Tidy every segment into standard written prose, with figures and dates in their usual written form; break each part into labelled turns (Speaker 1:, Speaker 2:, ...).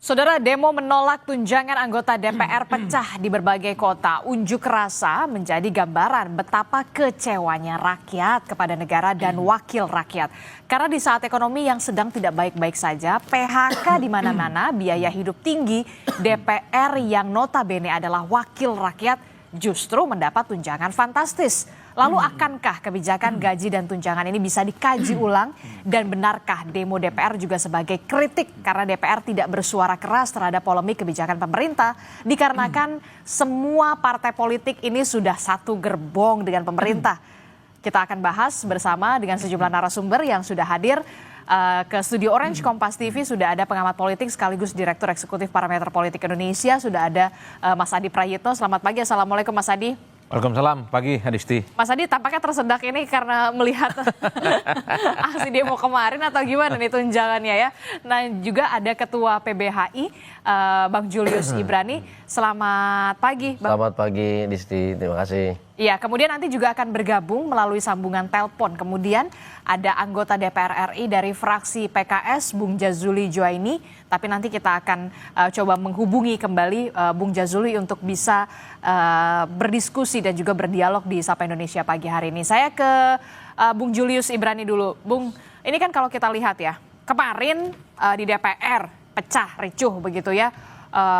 Speaker 1: Saudara, demo menolak tunjangan anggota DPR pecah di berbagai kota. Unjuk rasa menjadi gambaran betapa kecewanya rakyat kepada negara dan wakil rakyat. Karena di saat ekonomi yang sedang tidak baik-baik saja, PHK di mana-mana, biaya hidup tinggi, DPR yang notabene adalah wakil rakyat justru mendapat tunjangan fantastis. Lalu akankah kebijakan gaji dan tunjangan ini bisa dikaji ulang? Dan benarkah demo DPR juga sebagai kritik karena DPR tidak bersuara keras terhadap polemik kebijakan pemerintah? Dikarenakan semua partai politik ini sudah satu gerbong dengan pemerintah. Kita akan bahas bersama dengan sejumlah narasumber yang sudah hadir ke Studio Orange Kompas TV. Sudah ada pengamat politik sekaligus Direktur Eksekutif Parameter Politik Indonesia. Sudah ada Mas Adi Prayitno. Selamat pagi, Assalamualaikum Mas Adi.
Speaker 2: Waalaikumsalam, pagi Adisti.
Speaker 1: Mas Adi tampaknya tersedak ini karena melihat aksi demo kemarin atau gimana nih tunjangannya ya. Nah juga ada Ketua PBHI Bang Julius Ibrani. Selamat pagi Bang.
Speaker 3: Selamat pagi Adisti, terima kasih.
Speaker 1: Iya, kemudian nanti juga akan bergabung melalui sambungan telepon. Kemudian ada anggota DPR RI dari fraksi PKS, Bung Jazuli Joaini. Tapi nanti kita akan coba menghubungi kembali Bung Jazuli untuk bisa berdiskusi dan juga berdialog di Sapa Indonesia pagi hari ini. Saya ke Bung Julius Ibrani dulu. Bung, ini kan kalau kita lihat ya, kemarin di DPR pecah, ricuh begitu ya.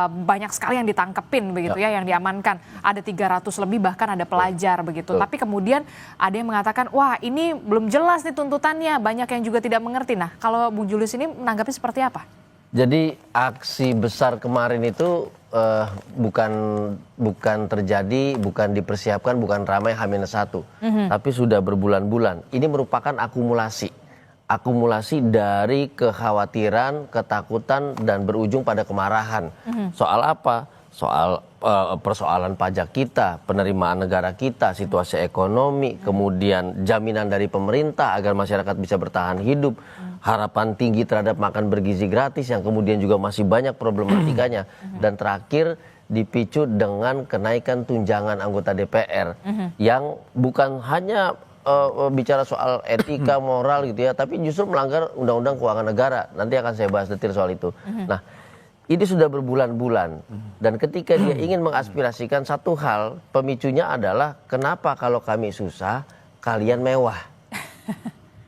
Speaker 1: Banyak sekali yang ditangkepin begitu ya, yang diamankan. Ada 300 lebih, bahkan ada pelajar begitu. Tapi kemudian ada yang mengatakan, wah ini belum jelas nih tuntutannya, banyak yang juga tidak mengerti. Nah kalau Bung Julius ini menanggapi seperti apa?
Speaker 3: Jadi aksi besar kemarin itu bukan terjadi, bukan dipersiapkan, bukan ramai H-1, tapi sudah berbulan-bulan. Ini merupakan akumulasi dari kekhawatiran, ketakutan, dan berujung pada kemarahan. Soal apa? Soal persoalan pajak kita, penerimaan negara kita, situasi ekonomi, kemudian jaminan dari pemerintah agar masyarakat bisa bertahan hidup, harapan tinggi terhadap makan bergizi gratis yang kemudian juga masih banyak problematikanya, dan terakhir dipicu dengan kenaikan tunjangan anggota DPR yang bukan hanya bicara soal etika, moral gitu ya, tapi justru melanggar Undang-Undang Keuangan Negara. Nanti akan saya bahas detail soal itu. Nah, ini sudah berbulan-bulan, dan ketika dia ingin mengaspirasikan satu hal, pemicunya adalah kenapa kalau kami susah, kalian mewah.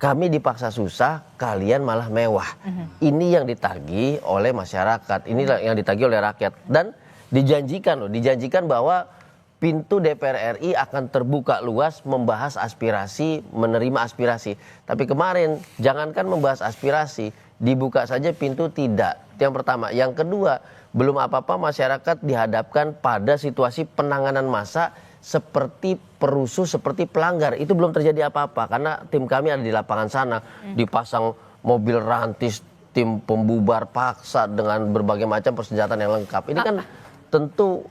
Speaker 3: Kami dipaksa susah, kalian malah mewah. Ini yang ditagih oleh masyarakat, ini yang ditagih oleh rakyat. Dan dijanjikan bahwa pintu DPR RI akan terbuka luas membahas aspirasi, menerima aspirasi. Tapi kemarin jangankan membahas aspirasi, dibuka saja pintu tidak. Itu yang pertama. Yang kedua, belum apa-apa masyarakat dihadapkan pada situasi penanganan massa seperti perusuh, seperti pelanggar. Itu belum terjadi apa-apa karena tim kami ada di lapangan sana, dipasang mobil rantis, tim pembubar paksa dengan berbagai macam persenjataan yang lengkap. Ini kan tentu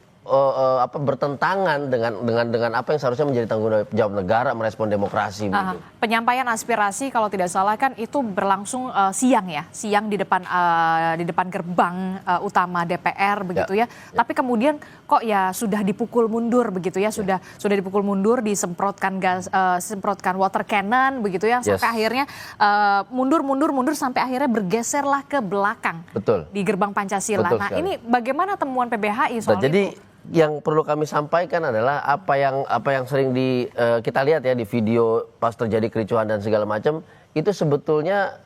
Speaker 3: bertentangan dengan apa yang seharusnya menjadi tanggung jawab negara merespon demokrasi.
Speaker 1: Penyampaian aspirasi kalau tidak salah kan itu berlangsung siang di depan gerbang utama DPR begitu ya. Tapi kemudian kok ya sudah dipukul mundur begitu ya, sudah dipukul mundur, disemprotkan semprotkan water cannon begitu ya, sampai akhirnya mundur sampai akhirnya bergeserlah ke belakang.
Speaker 3: Betul.
Speaker 1: Di gerbang Pancasila.
Speaker 3: Betul
Speaker 1: nah
Speaker 3: sekali.
Speaker 1: Ini bagaimana temuan PBHI soal
Speaker 3: jadi,
Speaker 1: itu?
Speaker 3: yang perlu kami sampaikan adalah apa yang sering kita lihat ya di video pas terjadi kericuhan dan segala macam, itu sebetulnya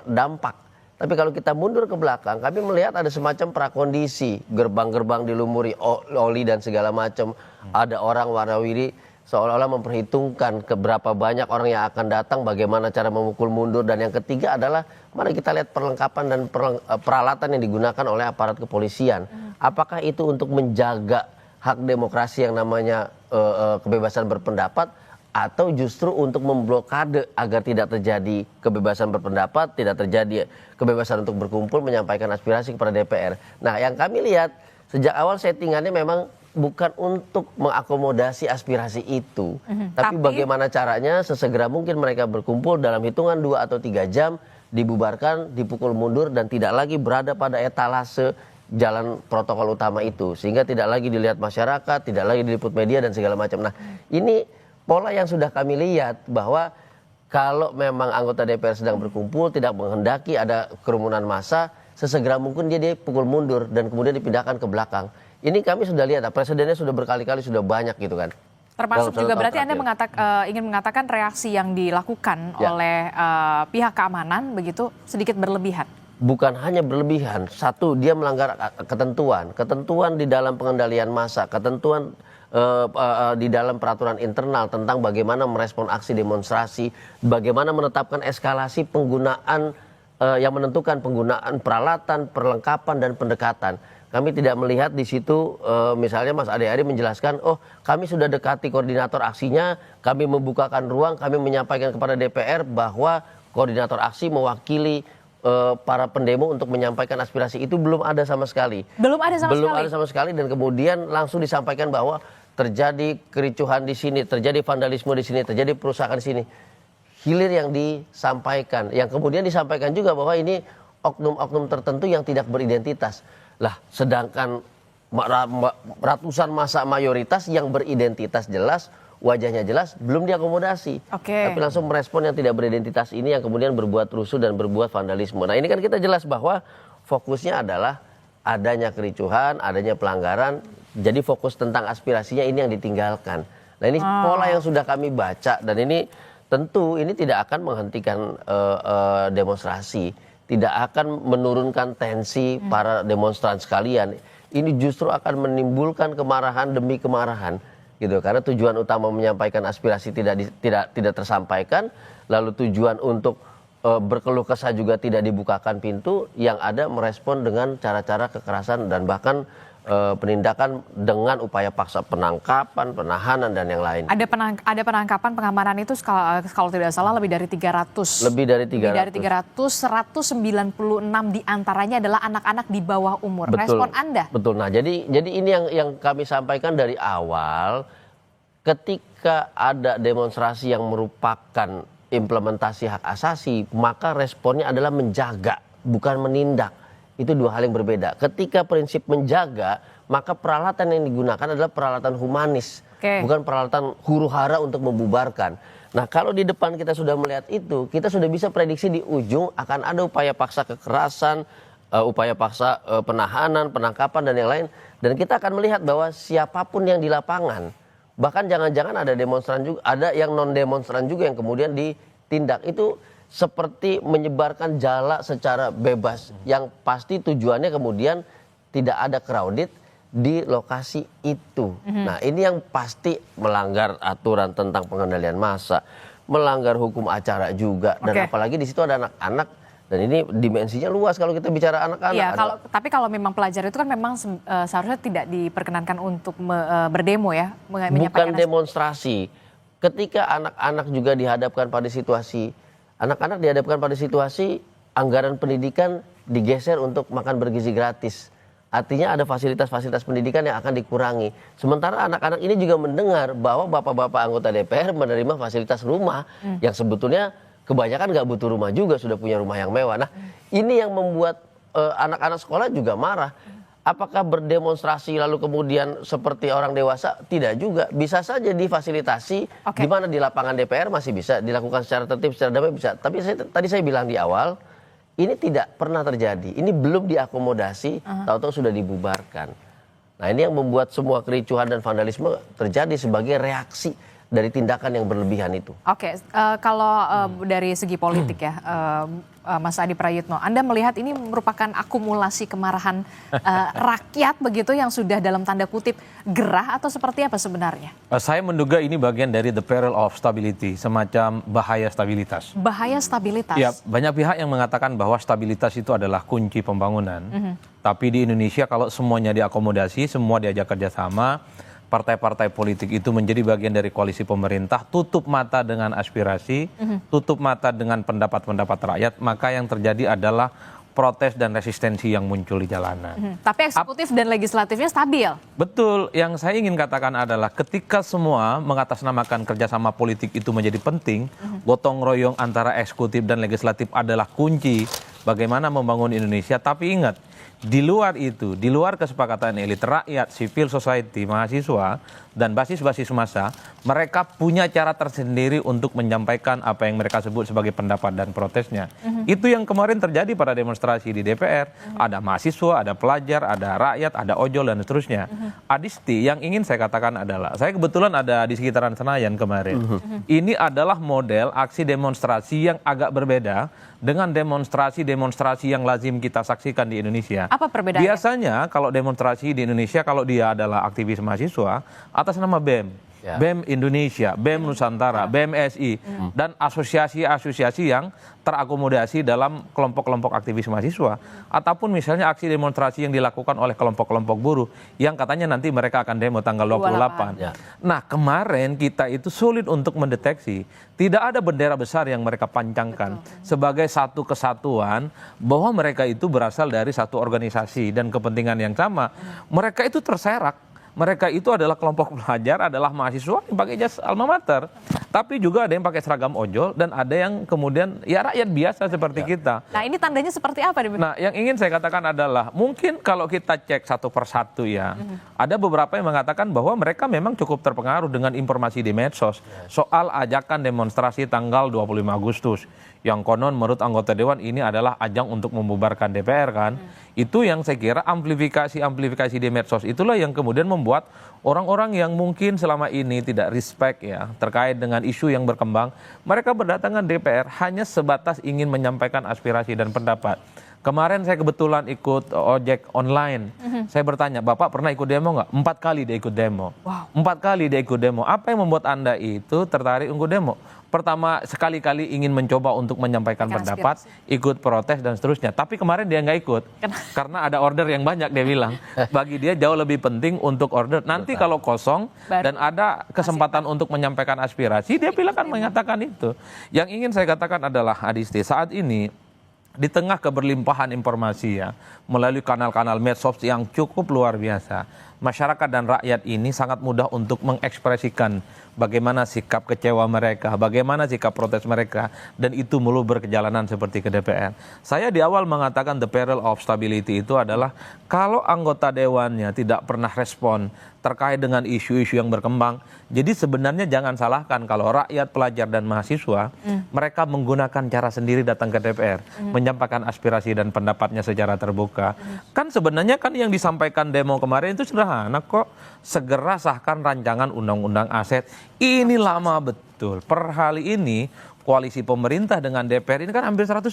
Speaker 3: dampak. Tapi kalau kita mundur ke belakang, kami melihat ada semacam prakondisi, gerbang-gerbang dilumuri oli dan segala macam. Ada orang warawiri seolah-olah memperhitungkan keberapa banyak orang yang akan datang, bagaimana cara memukul mundur. Dan yang ketiga adalah mari kita lihat perlengkapan dan peralatan yang digunakan oleh aparat kepolisian. Apakah itu untuk menjaga hak demokrasi yang namanya kebebasan berpendapat, atau justru untuk memblokade agar tidak terjadi kebebasan berpendapat, tidak terjadi kebebasan untuk berkumpul, menyampaikan aspirasi kepada DPR. Nah, yang kami lihat sejak awal settingannya memang bukan untuk mengakomodasi aspirasi itu, tapi bagaimana caranya sesegera mungkin mereka berkumpul dalam hitungan 2 atau 3 jam, dibubarkan, dipukul mundur, dan tidak lagi berada pada etalase jalan protokol utama itu, sehingga tidak lagi dilihat masyarakat, tidak lagi diliput media dan segala macam. Nah, ini pola yang sudah kami lihat, bahwa kalau memang anggota DPR sedang berkumpul, tidak menghendaki ada kerumunan massa, sesegera mungkin dia pukul mundur dan kemudian dipindahkan ke belakang. Ini kami sudah lihat, presidennya sudah berkali-kali, sudah banyak gitu kan.
Speaker 1: Termasuk
Speaker 3: Dalam
Speaker 1: juga
Speaker 3: 1 tahun
Speaker 1: berarti Anda
Speaker 3: terakhir.
Speaker 1: ingin mengatakan reaksi yang dilakukan
Speaker 3: Ya.
Speaker 1: oleh pihak keamanan begitu sedikit berlebihan.
Speaker 3: Bukan hanya berlebihan, satu dia melanggar ketentuan di dalam pengendalian massa, ketentuan di dalam peraturan internal tentang bagaimana merespon aksi demonstrasi, bagaimana menetapkan eskalasi penggunaan yang menentukan penggunaan peralatan, perlengkapan dan pendekatan. Kami tidak melihat di situ misalnya Mas Ade Ari menjelaskan, oh kami sudah dekati koordinator aksinya, kami membukakan ruang, kami menyampaikan kepada DPR bahwa koordinator aksi mewakili para pendemo untuk menyampaikan aspirasi. Itu belum ada sama sekali.
Speaker 1: Belum ada sama
Speaker 3: sekali dan kemudian langsung disampaikan bahwa terjadi kericuhan di sini, terjadi vandalisme di sini, terjadi perusakan di sini. Hilir yang disampaikan, yang kemudian disampaikan juga bahwa ini oknum-oknum tertentu yang tidak beridentitas. Lah, sedangkan ratusan massa mayoritas yang beridentitas jelas, wajahnya jelas, belum diakomodasi. Tapi langsung merespon yang tidak beridentitas ini yang kemudian berbuat rusuh dan berbuat vandalisme. Nah ini kan kita jelas bahwa fokusnya adalah adanya kericuhan, adanya pelanggaran. Jadi fokus tentang aspirasinya ini yang ditinggalkan. Nah ini pola yang sudah kami baca dan ini tentu ini tidak akan menghentikan demonstrasi. Tidak akan menurunkan tensi para demonstran sekalian. Ini justru akan menimbulkan kemarahan demi kemarahan. Gitu, karena tujuan utama menyampaikan aspirasi tidak tersampaikan, lalu tujuan untuk berkeluh kesah juga tidak dibukakan pintu, yang ada merespon dengan cara-cara kekerasan dan bahkan penindakan dengan upaya paksa penangkapan, penahanan dan yang lain.
Speaker 1: Ada penangkapan pengamanan itu kalau tidak salah lebih dari 300.
Speaker 3: Lebih dari
Speaker 1: 300, 196 diantaranya adalah anak-anak di bawah umur.
Speaker 3: Betul,
Speaker 1: Respon Anda?
Speaker 3: Betul. Nah, jadi ini yang kami sampaikan dari awal, ketika ada demonstrasi yang merupakan implementasi hak asasi, maka responnya adalah menjaga, bukan menindak. Itu dua hal yang berbeda. Ketika prinsip menjaga, maka peralatan yang digunakan adalah peralatan humanis, bukan peralatan huru-hara untuk membubarkan. Nah, kalau di depan kita sudah melihat itu, kita sudah bisa prediksi di ujung akan ada upaya paksa kekerasan, upaya paksa penahanan, penangkapan dan yang lain. Dan kita akan melihat bahwa siapapun yang di lapangan, bahkan jangan-jangan ada demonstran juga, ada yang non demonstran juga yang kemudian ditindak. Itu seperti menyebarkan jala secara bebas, yang pasti tujuannya kemudian tidak ada crowded di lokasi itu. Nah ini yang pasti melanggar aturan tentang pengendalian massa, melanggar hukum acara juga, dan apalagi di situ ada anak-anak, dan ini dimensinya luas kalau kita bicara anak-anak.
Speaker 1: Iya, tapi kalau memang pelajar itu kan memang seharusnya tidak diperkenankan untuk berdemo ya,
Speaker 3: bukan demonstrasi. Ketika anak-anak juga dihadapkan pada situasi anggaran pendidikan digeser untuk makan bergizi gratis. Artinya ada fasilitas-fasilitas pendidikan yang akan dikurangi. Sementara anak-anak ini juga mendengar bahwa bapak-bapak anggota DPR menerima fasilitas rumah yang sebetulnya kebanyakan nggak butuh rumah juga, sudah punya rumah yang mewah. Nah ini yang membuat anak-anak sekolah juga marah. Apakah berdemonstrasi lalu kemudian seperti orang dewasa? Tidak juga. Bisa saja difasilitasi, di mana di lapangan DPR masih bisa dilakukan secara tertib, secara damai bisa. Tapi tadi saya bilang di awal, ini tidak pernah terjadi. Ini belum diakomodasi, tahu-tahu sudah dibubarkan. Nah ini yang membuat semua kericuhan dan vandalisme terjadi sebagai reaksi dari tindakan yang berlebihan itu.
Speaker 1: Kalau dari segi politik ya, Mas Adi Prayitno, Anda melihat ini merupakan akumulasi kemarahan rakyat begitu yang sudah dalam tanda kutip gerah atau seperti apa sebenarnya?
Speaker 2: Saya menduga ini bagian dari the peril of stability, semacam bahaya stabilitas.
Speaker 1: Bahaya stabilitas?
Speaker 2: Ya, banyak pihak yang mengatakan bahwa stabilitas itu adalah kunci pembangunan. Tapi di Indonesia kalau semuanya diakomodasi, semua diajak kerjasama, partai-partai politik itu menjadi bagian dari koalisi pemerintah, tutup mata dengan aspirasi, tutup mata dengan pendapat-pendapat rakyat, maka yang terjadi adalah protes dan resistensi yang muncul di jalanan.
Speaker 1: Tapi eksekutif dan legislatifnya stabil.
Speaker 2: Betul, yang saya ingin katakan adalah ketika semua mengatasnamakan kerjasama politik itu menjadi penting, gotong royong antara eksekutif dan legislatif adalah kunci bagaimana membangun Indonesia. Tapi ingat, Di luar itu, di luar kesepakatan elit rakyat, civil society, mahasiswa, dan basis-basis massa, mereka punya cara tersendiri untuk menyampaikan apa yang mereka sebut sebagai pendapat dan protesnya. Itu yang kemarin terjadi pada demonstrasi di DPR. Ada mahasiswa, ada pelajar, ada rakyat, ada ojol, dan seterusnya. Adisti, yang ingin saya katakan adalah, saya kebetulan ada di sekitaran Senayan kemarin. Ini adalah model aksi demonstrasi yang agak berbeda dengan demonstrasi-demonstrasi yang lazim kita saksikan di Indonesia.
Speaker 1: Apa perbedaannya?
Speaker 2: Biasanya kalau demonstrasi di Indonesia, kalau dia adalah aktivis mahasiswa atas nama BEM, BEM Indonesia, BEM Nusantara, BEM SI, dan asosiasi-asosiasi yang terakomodasi dalam kelompok-kelompok aktivis mahasiswa, ataupun misalnya aksi demonstrasi yang dilakukan oleh kelompok-kelompok buruh yang katanya nanti mereka akan demo tanggal 28. Nah, kemarin kita itu sulit untuk mendeteksi, tidak ada bendera besar yang mereka pancangkan sebagai satu kesatuan bahwa mereka itu berasal dari satu organisasi dan kepentingan yang sama. Mereka itu terserak. Mereka itu adalah kelompok pelajar, adalah mahasiswa yang pakai jas alma mater. Tapi juga ada yang pakai seragam ojol dan ada yang kemudian ya rakyat biasa seperti kita.
Speaker 1: Nah, ini tandanya seperti apa?
Speaker 2: Nah, yang ingin saya katakan adalah mungkin kalau kita cek satu persatu ya, ada beberapa yang mengatakan bahwa mereka memang cukup terpengaruh dengan informasi di medsos soal ajakan demonstrasi tanggal 25 Agustus. Yang konon menurut anggota Dewan ini adalah ajang untuk membubarkan DPR kan. Itu yang saya kira amplifikasi di medsos itulah yang kemudian membuat orang-orang yang mungkin selama ini tidak respect ya terkait dengan isu yang berkembang, mereka berdatangan DPR hanya sebatas ingin menyampaikan aspirasi dan pendapat. Kemarin saya kebetulan ikut ojek online. Saya bertanya, Bapak pernah ikut demo nggak? 4 kali dia ikut demo. 4 kali dia ikut demo. Apa yang membuat Anda itu tertarik untuk demo? Pertama, sekali-kali ingin mencoba untuk menyampaikan pendapat, ikut protes dan seterusnya. Tapi kemarin dia nggak ikut. Karena ada order yang banyak, dia bilang. Bagi dia jauh lebih penting untuk order. Nanti kalau kosong dan ada kesempatan untuk menyampaikan aspirasi, dia bilang kan mengatakan itu. Yang ingin saya katakan adalah, Adisti, saat ini di tengah keberlimpahan informasi ya, melalui kanal-kanal medsos yang cukup luar biasa, masyarakat dan rakyat ini sangat mudah untuk mengekspresikan bagaimana sikap kecewa mereka, bagaimana sikap protes mereka, dan itu mulu berkejalanan seperti ke DPR. Saya di awal mengatakan the peril of stability itu adalah kalau anggota dewannya tidak pernah respon terkait dengan isu-isu yang berkembang. Jadi sebenarnya jangan salahkan kalau rakyat, pelajar, dan mahasiswa mereka menggunakan cara sendiri datang ke DPR, menyampaikan aspirasi dan pendapatnya secara terbuka. Kan sebenarnya kan yang disampaikan demo kemarin itu sederhana kok. Segera sahkan rancangan undang-undang aset. Ini lama betul. Per hari ini koalisi pemerintah dengan DPR ini kan hampir 100%.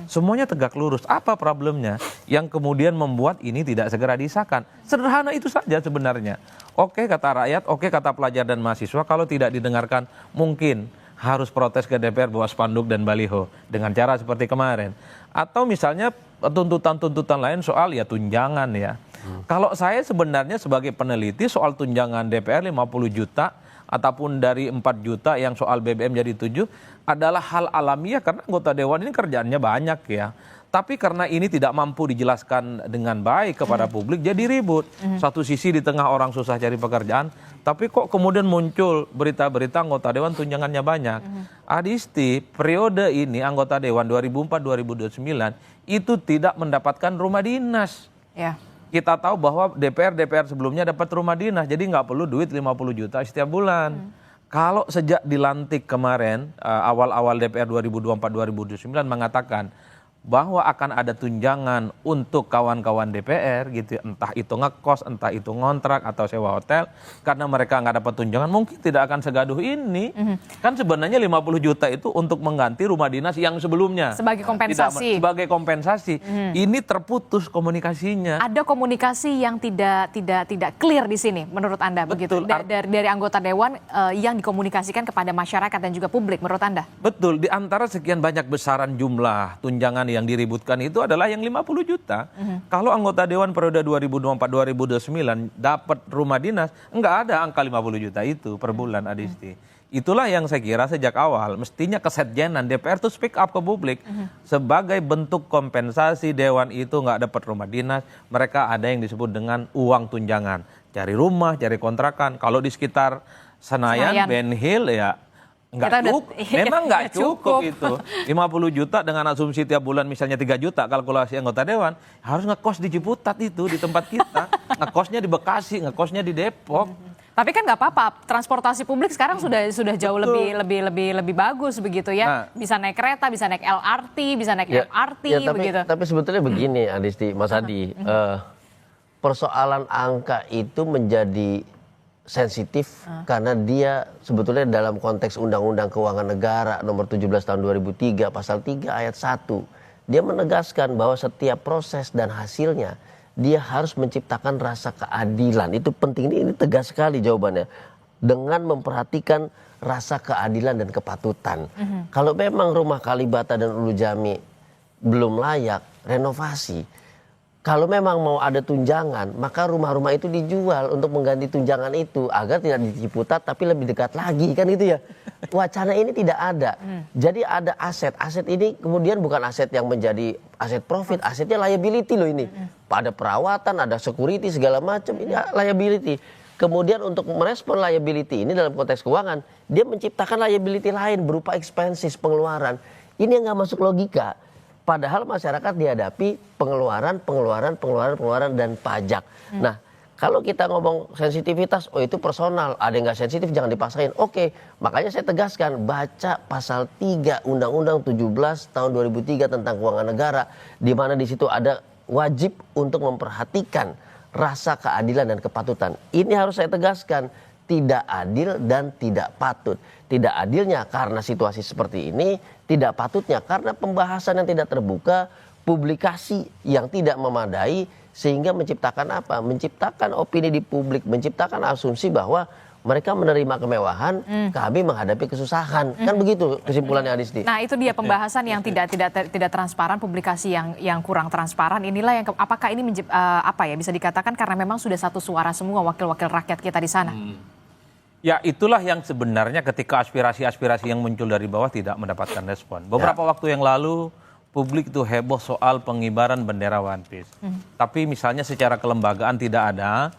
Speaker 2: Semuanya tegak lurus. Apa problemnya yang kemudian membuat ini tidak segera disahkan? Sederhana itu saja sebenarnya. Oke kata rakyat, oke kata pelajar dan mahasiswa, kalau tidak didengarkan mungkin harus protes ke DPR bawa spanduk dan baliho dengan cara seperti kemarin. Atau misalnya tuntutan-tuntutan lain soal ya tunjangan ya. Kalau saya sebenarnya sebagai peneliti soal tunjangan DPR 50 juta ataupun dari 4 juta yang soal BBM jadi 7 adalah hal alamiah karena anggota dewan ini kerjaannya banyak ya. Tapi karena ini tidak mampu dijelaskan dengan baik kepada publik jadi ribut. Satu sisi di tengah orang susah cari pekerjaan, tapi kok kemudian muncul berita-berita anggota dewan tunjangannya banyak. Adisti, periode ini anggota dewan 2004-2029 itu tidak mendapatkan rumah dinas.
Speaker 1: Ya.
Speaker 2: Kita tahu bahwa DPR sebelumnya dapat rumah dinas, jadi nggak perlu duit 50 juta setiap bulan. Kalau sejak dilantik kemarin, awal-awal DPR 2024-2029 mengatakan bahwa akan ada tunjangan untuk kawan-kawan DPR gitu, entah itu ngekos, entah itu ngontrak atau sewa hotel, karena mereka nggak dapat tunjangan mungkin tidak akan segaduh ini. Kan sebenarnya 50 juta itu untuk mengganti rumah dinas yang sebelumnya.
Speaker 1: Sebagai kompensasi.
Speaker 2: Sebagai kompensasi. Ini terputus komunikasinya.
Speaker 1: Ada komunikasi yang tidak clear di sini menurut Anda.
Speaker 2: Betul.
Speaker 1: Begitu dari anggota dewan yang dikomunikasikan kepada masyarakat dan juga publik menurut Anda.
Speaker 2: Betul, di antara sekian banyak besaran jumlah tunjangan yang diributkan itu adalah yang 50 juta. Kalau anggota dewan periode 2024-2029 dapat rumah dinas, enggak ada angka 50 juta itu per bulan, Adisti. Itulah yang saya kira sejak awal mestinya kesekjenan DPR tuh speak up ke publik. Sebagai bentuk kompensasi dewan itu nggak dapat rumah dinas, mereka ada yang disebut dengan uang tunjangan. Cari rumah, cari kontrakan. Kalau di sekitar Senayan, Ben Hill ya Nggak
Speaker 1: Kita udah-
Speaker 2: cukup. Memang nggak cukup itu. 50 juta dengan asumsi tiap bulan misalnya 3 juta kalkulasi anggota dewan, harus ngekos di Ciputat itu di tempat kita. Ngekosnya di Bekasi, ngekosnya di Depok.
Speaker 1: Tapi kan nggak apa-apa, transportasi publik sekarang sudah jauh lebih bagus begitu ya.
Speaker 2: Nah.
Speaker 1: Bisa naik kereta, bisa naik LRT, bisa naik MRT begitu.
Speaker 3: Tapi sebetulnya begini, Adisti, Mas Adi, persoalan angka itu menjadi sensitif karena dia sebetulnya dalam konteks Undang-Undang Keuangan Negara nomor 17 tahun 2003 pasal 3 ayat 1 dia menegaskan bahwa setiap proses dan hasilnya dia harus menciptakan rasa keadilan. Itu penting, ini tegas sekali jawabannya, dengan memperhatikan rasa keadilan dan kepatutan. Kalau memang rumah Kalibata dan Ulu Jami belum layak renovasi, kalau memang mau ada tunjangan, maka rumah-rumah itu dijual untuk mengganti tunjangan itu agar tidak di Ciputat tapi lebih dekat lagi, kan gitu ya. Wacana ini tidak ada. Jadi ada aset. Aset ini kemudian bukan aset yang menjadi aset profit, asetnya liability loh ini. Ada perawatan, ada security segala macam, ini liability. Kemudian untuk merespon liability ini dalam konteks keuangan, dia menciptakan liability lain berupa expenses, pengeluaran. Ini yang nggak masuk logika. Padahal masyarakat dihadapi pengeluaran dan pajak. Nah, kalau kita ngomong sensitivitas, oh itu personal, ada yang nggak sensitif jangan dipaksain. Oke, makanya saya tegaskan, baca pasal 3 Undang-Undang 17 tahun 2003 tentang keuangan negara, di mana di situ ada wajib untuk memperhatikan rasa keadilan dan kepatutan. Ini harus saya tegaskan, tidak adil dan tidak patut. Tidak adilnya karena situasi seperti ini, tidak patutnya karena pembahasan yang tidak terbuka, publikasi yang tidak memadai, sehingga menciptakan apa? Menciptakan opini di publik, menciptakan asumsi bahwa mereka menerima kemewahan, kami menghadapi kesusahan. Kan begitu kesimpulannya, Adisti.
Speaker 1: Nah, itu dia pembahasan yang tidak transparan, publikasi yang kurang transparan. Inilah yang apakah ini bisa dikatakan karena memang sudah satu suara semua wakil-wakil rakyat kita di sana.
Speaker 2: Ya, itulah yang sebenarnya ketika aspirasi-aspirasi yang muncul dari bawah tidak mendapatkan respon. Beberapa waktu yang lalu publik itu heboh soal pengibaran bendera One Piece. Tapi misalnya secara kelembagaan tidak ada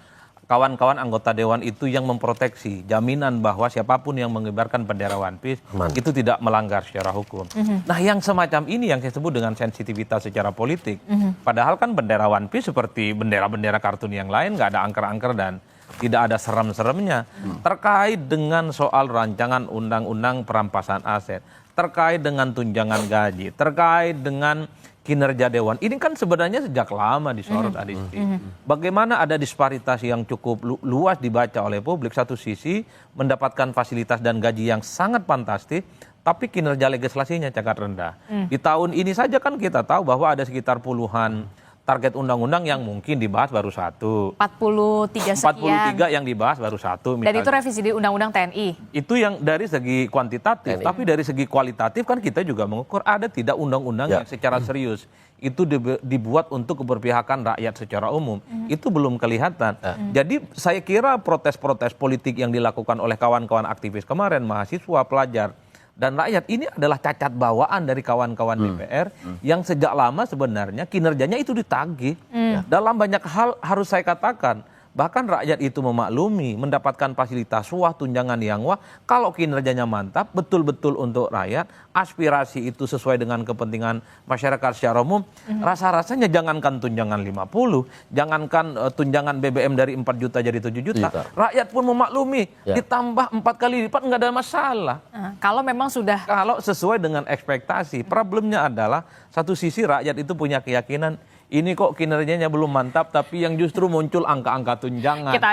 Speaker 2: kawan-kawan anggota dewan itu yang memproteksi jaminan bahwa siapapun yang mengibarkan bendera One Piece itu tidak melanggar secara hukum. Nah, yang semacam ini yang saya sebut dengan sensitivitas secara politik. Padahal kan bendera One Piece seperti bendera-bendera kartun yang lain nggak ada angker-angker dan tidak ada serem-seremnya. Terkait dengan soal rancangan undang-undang perampasan aset, terkait dengan tunjangan gaji, terkait dengan kinerja dewan. Ini kan sebenarnya sejak lama disorot, Adisti. Bagaimana ada disparitas yang cukup luas dibaca oleh publik. Satu sisi mendapatkan fasilitas dan gaji yang sangat fantastis, tapi kinerja legislasinya sangat rendah. Di tahun ini saja kan kita tahu bahwa ada sekitar puluhan target undang-undang yang mungkin dibahas baru satu.
Speaker 1: 43 sekian.
Speaker 2: 43 yang dibahas baru satu.
Speaker 1: Dan itu revisi di Undang-Undang TNI.
Speaker 2: Itu yang dari segi kuantitatif, tapi dari segi kualitatif kan kita juga mengukur ada tidak undang-undang yang secara serius itu dibuat untuk keberpihakan rakyat secara umum. Itu belum kelihatan. Jadi saya kira protes-protes politik yang dilakukan oleh kawan-kawan aktivis kemarin, mahasiswa, pelajar, dan rakyat ini adalah cacat bawaan dari kawan-kawan DPR yang sejak lama sebenarnya kinerjanya itu ditagih. Dalam banyak hal harus saya katakan, bahkan rakyat itu memaklumi mendapatkan fasilitas wah, tunjangan yang wah. Kalau kinerjanya mantap, betul-betul untuk rakyat, aspirasi itu sesuai dengan kepentingan masyarakat secara umum, rasa-rasanya jangankan tunjangan 50, jangankan tunjangan BBM dari 4 juta jadi 7 juta, rakyat pun memaklumi, ditambah 4 kali lipat nggak ada masalah.
Speaker 1: Kalau memang sudah...
Speaker 2: Kalau sesuai dengan ekspektasi, problemnya adalah satu sisi rakyat itu punya keyakinan, ini kok kinerjanya belum mantap, tapi yang justru muncul angka-angka tunjangan.
Speaker 1: Kita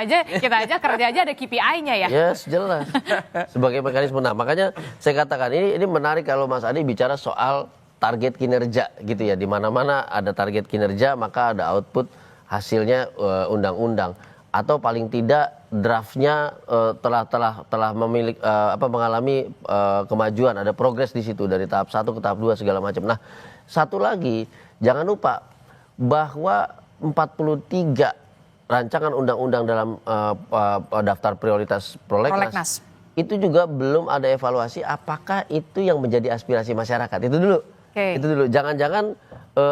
Speaker 1: aja kerja aja ada KPI-nya ya.
Speaker 3: Yes, jelas. Sebagai mekanisme. Nah, makanya saya katakan ini menarik kalau Mas Adi bicara soal target kinerja gitu ya. Di mana-mana ada target kinerja, maka ada output hasilnya undang-undang. Atau paling tidak draftnya telah memiliki mengalami kemajuan, ada progres di situ dari tahap 1 ke tahap 2 segala macam. Nah, satu lagi, jangan lupa bahwa 43 rancangan undang-undang dalam daftar prioritas prolegnas itu juga belum ada evaluasi apakah itu yang menjadi aspirasi masyarakat. Itu dulu. Itu dulu. Jangan-jangan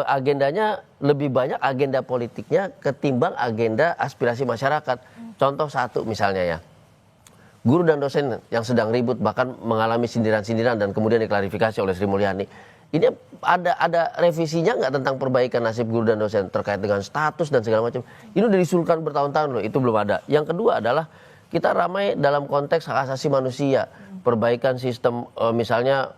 Speaker 3: agendanya lebih banyak agenda politiknya ketimbang agenda aspirasi masyarakat. Contoh satu misalnya ya. guru dan dosen yang sedang ribut bahkan mengalami sindiran-sindiran dan kemudian diklarifikasi oleh Sri Mulyani. Ini ada revisinya nggak tentang perbaikan nasib guru dan dosen terkait dengan status dan segala macam? Ini udah disulkan bertahun-tahun loh, itu belum ada. Yang kedua adalah kita ramai dalam konteks hak asasi manusia, perbaikan sistem misalnya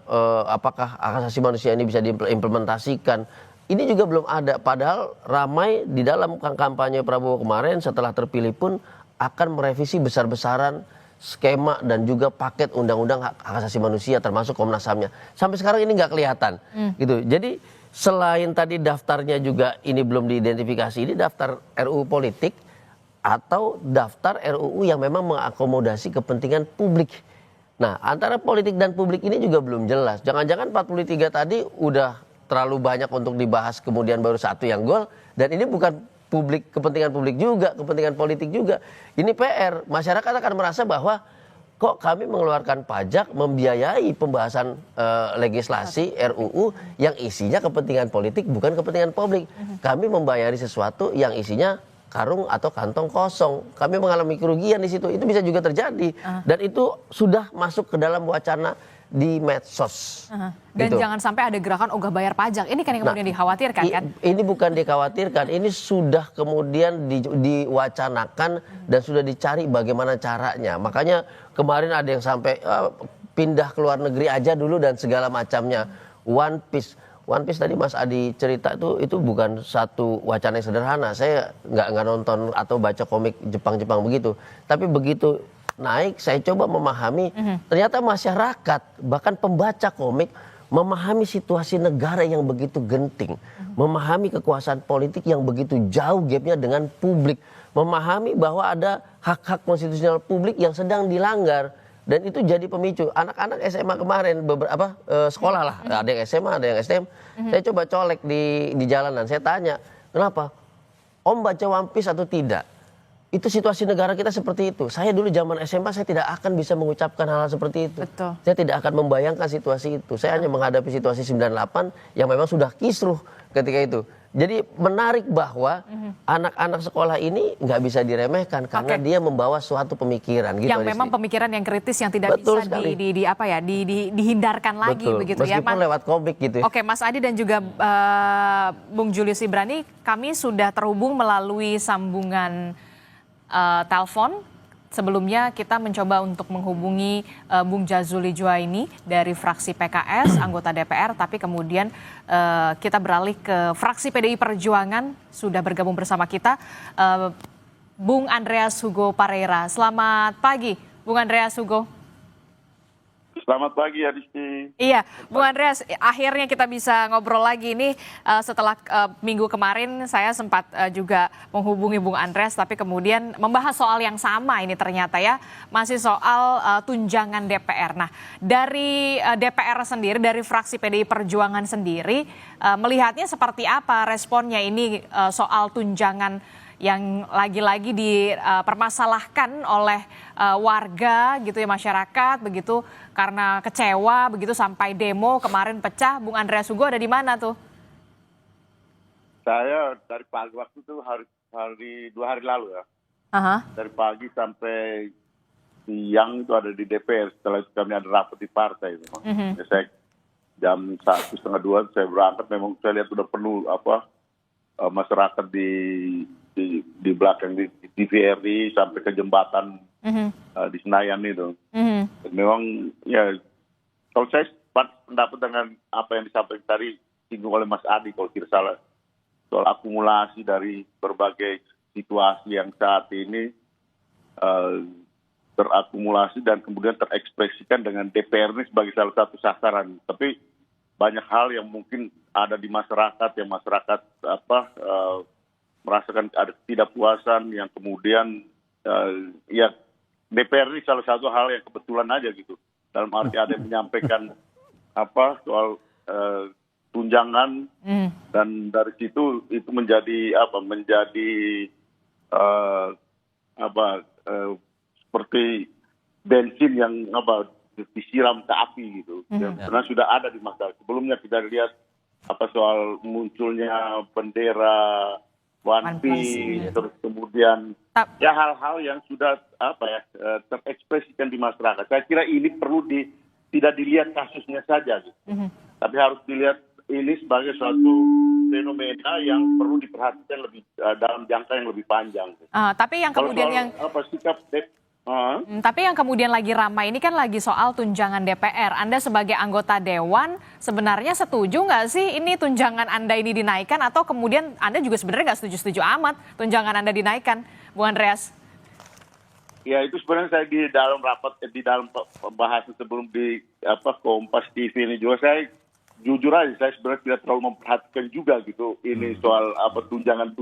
Speaker 3: apakah hak asasi manusia ini bisa diimplementasikan. Ini juga belum ada, padahal ramai di dalam kampanye Prabowo kemarin setelah terpilih pun akan merevisi besar-besaran skema dan juga paket undang-undang hak asasi manusia termasuk Komnas HAM-nya. Sampai sekarang ini nggak kelihatan gitu. Jadi selain tadi daftarnya juga ini belum diidentifikasi, ini daftar RUU politik atau daftar RUU yang memang mengakomodasi kepentingan publik. Nah, antara politik dan publik ini juga belum jelas. Jangan-jangan 43 tadi udah terlalu banyak untuk dibahas kemudian baru satu yang gol, dan ini bukan publik, kepentingan publik juga, kepentingan politik juga. Ini PR. Masyarakat akan merasa bahwa kok kami mengeluarkan pajak membiayai pembahasan legislasi RUU yang isinya kepentingan politik bukan kepentingan publik. Kami membayari sesuatu yang isinya karung atau kantong kosong. Kami mengalami kerugian di situ. Itu bisa juga terjadi. Dan itu sudah masuk ke dalam wacana di medsos.
Speaker 1: Dan
Speaker 3: gitu.
Speaker 1: jangan sampai ada gerakan ogah bayar pajak. Ini kan yang kemudian dikhawatirkan kan?
Speaker 3: Ini bukan dikhawatirkan, ini sudah kemudian diwacanakan dan sudah dicari bagaimana caranya. Makanya kemarin ada yang sampai pindah ke luar negeri aja dulu dan segala macamnya. One Piece tadi Mas Adi cerita itu bukan satu wacana yang sederhana. Saya nggak nonton atau baca komik Jepang begitu. Tapi begitu naik, saya coba memahami, ternyata masyarakat, bahkan pembaca komik, memahami situasi negara yang begitu genting, memahami kekuasaan politik yang begitu jauh gapnya dengan publik, memahami bahwa ada hak-hak konstitusional publik yang sedang dilanggar, dan itu jadi pemicu. Anak-anak SMA kemarin, beberapa sekolah lah, ada yang SMA, ada yang STM, saya coba colek di jalanan, saya tanya, kenapa? Om baca One Piece atau tidak? Itu situasi negara kita seperti itu. Saya dulu zaman SMA saya tidak akan bisa mengucapkan hal-hal seperti itu.
Speaker 1: Betul.
Speaker 3: Saya tidak akan membayangkan situasi itu. Saya hanya menghadapi situasi 98 yang memang sudah kisruh ketika itu. Jadi menarik bahwa anak-anak sekolah ini nggak bisa diremehkan karena dia membawa suatu pemikiran. Gitu,
Speaker 1: yang memang pemikiran yang kritis yang tidak bisa dihindarkan lagi.
Speaker 3: Betul.
Speaker 1: Begitu
Speaker 3: meskipun
Speaker 1: ya.
Speaker 3: lewat komik gitu.
Speaker 1: Oke, Mas Adi dan juga Bung Julius Ibrani, kami sudah terhubung melalui sambungan telepon. Sebelumnya kita mencoba untuk menghubungi Bung Jazuli Juwaini dari fraksi PKS, anggota DPR, tapi kemudian kita beralih ke fraksi PDI Perjuangan, sudah bergabung bersama kita Bung Andreas Hugo Pareira. Selamat pagi, Bung Andreas Hugo.
Speaker 4: Selamat pagi, Adisti.
Speaker 1: Iya, Bung Andreas, akhirnya kita bisa ngobrol lagi ini setelah minggu kemarin saya sempat juga menghubungi Bung Andreas, tapi kemudian membahas soal yang sama ini ternyata ya, masih soal tunjangan DPR. Nah, dari DPR sendiri, dari fraksi PDI Perjuangan sendiri, melihatnya seperti apa responnya ini soal tunjangan yang lagi-lagi dipermasalahkan oleh warga gitu ya, masyarakat begitu, karena kecewa begitu sampai demo kemarin pecah. Bung Andreas Hugo ada di mana tuh?
Speaker 4: Saya dari pagi waktu itu dua hari lalu ya. Dari pagi sampai siang itu ada di DPR. Setelah itu kami ada rapat di partai itu. Saya jam 1:30 saya berangkat. Memang saya lihat sudah penuh masyarakat di belakang di TVRI sampai ke jembatan di Senayan itu. Memang ya, kalau saya pendapat dengan apa yang disampaikan tadi singgung oleh Mas Adi kalau tidak salah, soal akumulasi dari berbagai situasi yang saat ini terakumulasi dan kemudian terekspresikan dengan DPR ini sebagai salah satu sasaran. Tapi banyak hal yang mungkin ada di masyarakat, yang masyarakat merasakan ada ketidakpuasan yang kemudian ya DPR ini salah satu hal yang kebetulan aja gitu. Dalam arti ada yang menyampaikan soal tunjangan dan dari situ itu menjadi seperti bensin yang disiram ke api gitu. Karena sudah ada di masyarakat. Sebelumnya kita lihat soal munculnya bendera One Piece, terus kemudian ya hal-hal yang sudah terekspresikan di masyarakat. Saya kira ini perlu tidak dilihat kasusnya saja, gitu. Tapi harus dilihat ini sebagai suatu fenomena yang perlu diperhatikan lebih dalam jangka yang lebih panjang.
Speaker 1: Tapi yang kemudian tapi yang kemudian lagi ramai ini kan lagi soal tunjangan DPR. Anda sebagai anggota Dewan sebenarnya setuju nggak sih ini tunjangan Anda ini dinaikkan, atau kemudian Anda juga sebenarnya nggak setuju-setuju amat tunjangan Anda dinaikkan, Bung Andreas?
Speaker 4: Ya, itu sebenarnya saya di dalam rapat, di dalam pembahasan sebelum di Kompas TV ini juga, saya jujur aja saya sebenarnya tidak terlalu memperhatikan juga gitu ini soal tunjangan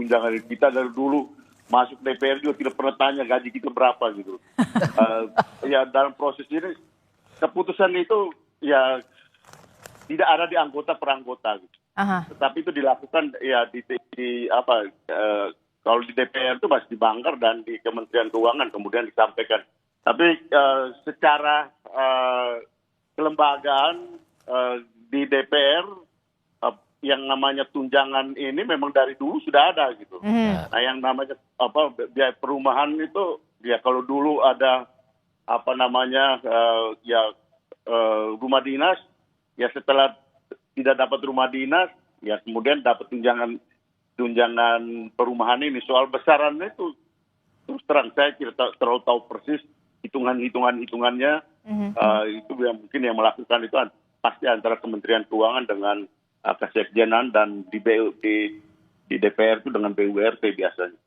Speaker 4: kita dari dulu. Masuk DPR juga tidak pernah tanya gaji kita berapa gitu. Ya dalam proses ini keputusan itu ya tidak ada di anggota per anggota gitu. Tetapi itu dilakukan ya kalau di DPR itu masih di Banggar dan di Kementerian Keuangan kemudian disampaikan. Tapi secara kelembagaan di DPR yang namanya tunjangan ini memang dari dulu sudah ada gitu. Nah, yang namanya biaya perumahan itu ya kalau dulu ada rumah dinas, ya setelah tidak dapat rumah dinas, ya kemudian dapat tunjangan perumahan ini. Soal besarannya itu terus terang saya tidak terlalu tahu persis hitungannya. Itu yang mungkin yang melakukan itu pasti antara Kementerian Keuangan dengan Kesekjenan dan di DPR itu dengan BURT biasanya.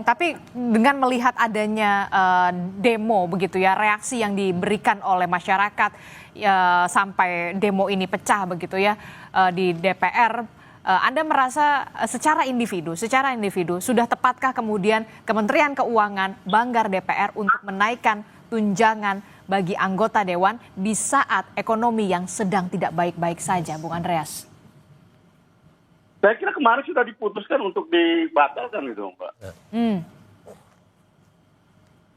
Speaker 1: Tapi dengan melihat adanya demo begitu ya, reaksi yang diberikan oleh masyarakat sampai demo ini pecah begitu ya di DPR, Anda merasa secara individu sudah tepatkah kemudian Kementerian Keuangan, Banggar DPR untuk menaikkan tunjangan bagi anggota Dewan di saat ekonomi yang sedang tidak baik-baik saja, Bung Andreas?
Speaker 4: Saya kira kemarin sudah diputuskan untuk dibatalkan gitu, Mbak.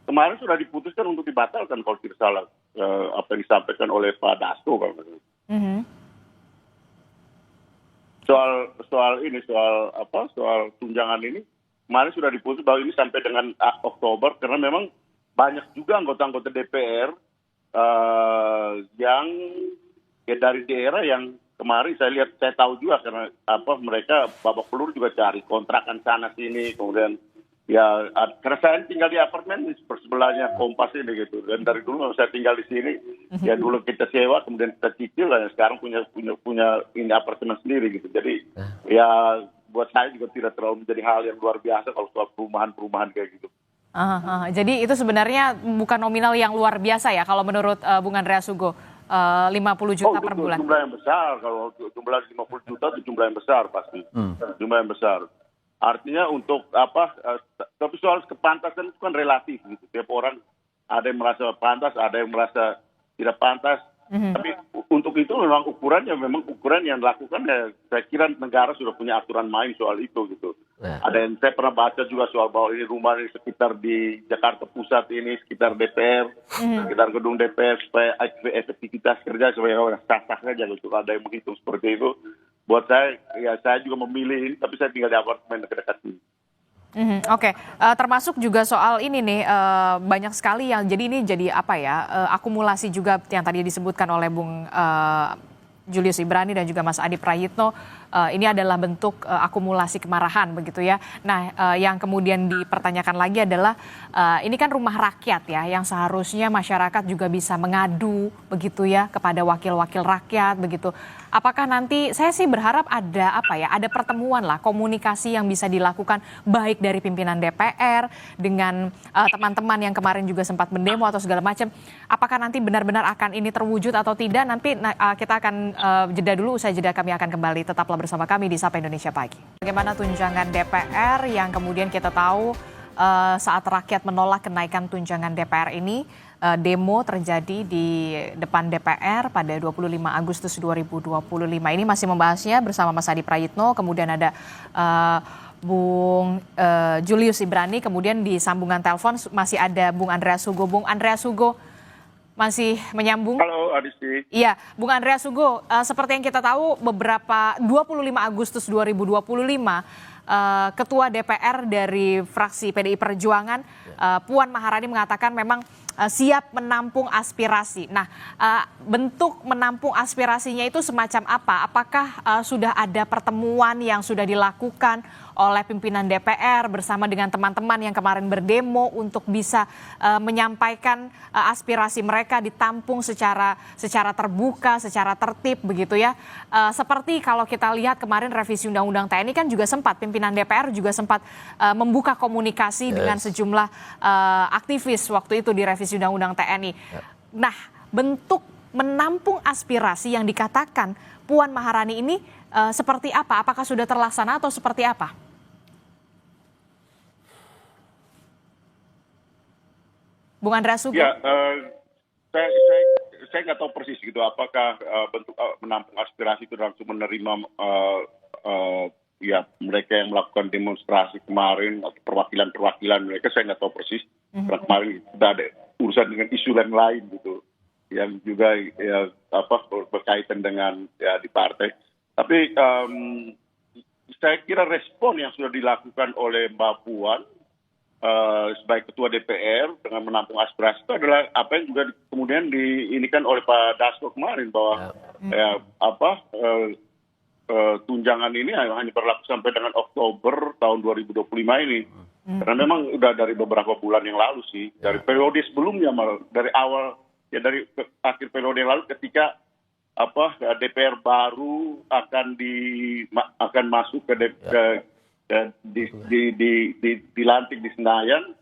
Speaker 4: Kemarin sudah diputuskan untuk dibatalkan kalau tidak salah apa yang disampaikan oleh Pak Dasko kalau gitu. Soal tunjangan ini kemarin sudah diputus bahwa ini sampai dengan Oktober, karena memang banyak juga anggota-anggota DPR yang dari daerah yang kemarin saya tahu juga karena mereka babak pelur juga cari kontrakan sana sini, kemudian ya karena saya tinggal di apartemen di sebelahnya Kompas ini gitu, dan dari dulu saya tinggal di sini ya dulu kita sewa kemudian kita cicil dan sekarang punya ini apartemen sendiri gitu. Jadi ya buat saya juga tidak terlalu menjadi hal yang luar biasa kalau soal perumahan kayak gitu.
Speaker 1: Jadi itu sebenarnya bukan nominal yang luar biasa ya kalau menurut Bung Andreas Hugo. 50 juta per bulan.
Speaker 4: Jumlah yang besar, kalau jumlah 50 juta itu jumlah yang besar pasti. Jumlah yang besar. Artinya untuk tapi soal kepantasan itu kan relatif gitu. Tiap orang ada yang merasa pantas, ada yang merasa tidak pantas. Tapi untuk itu memang ukuran yang dilakukan ya saya kira negara sudah punya aturan main soal itu gitu. Ada yang saya pernah baca juga soal bahwa ini rumah ini sekitar di Jakarta Pusat ini sekitar DPR, sekitar gedung DPR supaya efektivitas kerja supaya sah-sah saja gitu. Ada yang menghitung seperti itu. Buat saya juga memilih ini, tapi saya tinggal di apartemen dekat-dekat ini.
Speaker 1: Oke. Termasuk juga soal ini nih banyak sekali yang jadi akumulasi juga yang tadi disebutkan oleh Bung Julius Ibrani dan juga Mas Adi Prayitno. Ini adalah bentuk akumulasi kemarahan begitu ya. Nah, yang kemudian dipertanyakan lagi adalah ini kan rumah rakyat ya, yang seharusnya masyarakat juga bisa mengadu begitu ya kepada wakil-wakil rakyat begitu. Apakah nanti saya sih berharap ada pertemuan lah, komunikasi yang bisa dilakukan baik dari pimpinan DPR dengan teman-teman yang kemarin juga sempat mendemo atau segala macam. Apakah nanti benar-benar akan ini terwujud atau tidak? Nanti kita akan jeda dulu, usai jeda kami akan kembali. Tetaplah bersama kami di Sapa Indonesia Pagi. Bagaimana tunjangan DPR yang kemudian kita tahu saat rakyat menolak kenaikan tunjangan DPR ini, demo terjadi di depan DPR pada 25 Agustus 2025. Ini masih membahasnya bersama Mas Adi Prayitno, kemudian ada Bung Julius Ibrani, kemudian di sambungan telepon masih ada Bung Andreas Hugo. Bung Andreas Hugo masih menyambung?
Speaker 4: Halo Adisti.
Speaker 1: Iya, Bung Andreas Hugo, seperti yang kita tahu 25 Agustus 2025 Ketua DPR dari fraksi PDI Perjuangan, Puan Maharani, mengatakan memang siap menampung aspirasi. Nah, bentuk menampung aspirasinya itu semacam apa? Apakah sudah ada pertemuan yang sudah dilakukan oleh pimpinan DPR bersama dengan teman-teman yang kemarin berdemo untuk bisa menyampaikan aspirasi mereka ditampung secara terbuka, secara tertib begitu ya. Seperti kalau kita lihat kemarin revisi Undang-Undang TNI kan juga sempat pimpinan DPR juga sempat membuka komunikasi dengan sejumlah aktivis waktu itu di revisi Undang-Undang TNI. Nah, bentuk menampung aspirasi yang dikatakan Puan Maharani ini seperti apa? Apakah sudah terlaksana atau seperti apa? Bung Andreas Sugo.
Speaker 4: Ya, saya nggak tahu persis gitu. Apakah bentuk menampung aspirasi itu langsung menerima ya mereka yang melakukan demonstrasi kemarin atau perwakilan mereka, saya nggak tahu persis. Karena kemarin sudah ada urusan dengan isu yang lain gitu, yang juga ya berkaitan dengan ya di partai. Tapi saya kira respon yang sudah dilakukan oleh Mbak Puan sebagai ketua DPR dengan menampung aspirasi itu adalah apa yang juga kemudian diinikan oleh Pak Dasko kemarin bahwa tunjangan ini hanya berlaku sampai dengan Oktober tahun 2025 ini. Karena memang udah dari beberapa bulan yang lalu sih, dari periode sebelumnya, dari awal ya dari akhir periode yang lalu ketika DPR baru akan masuk ke dilantik di Senayan,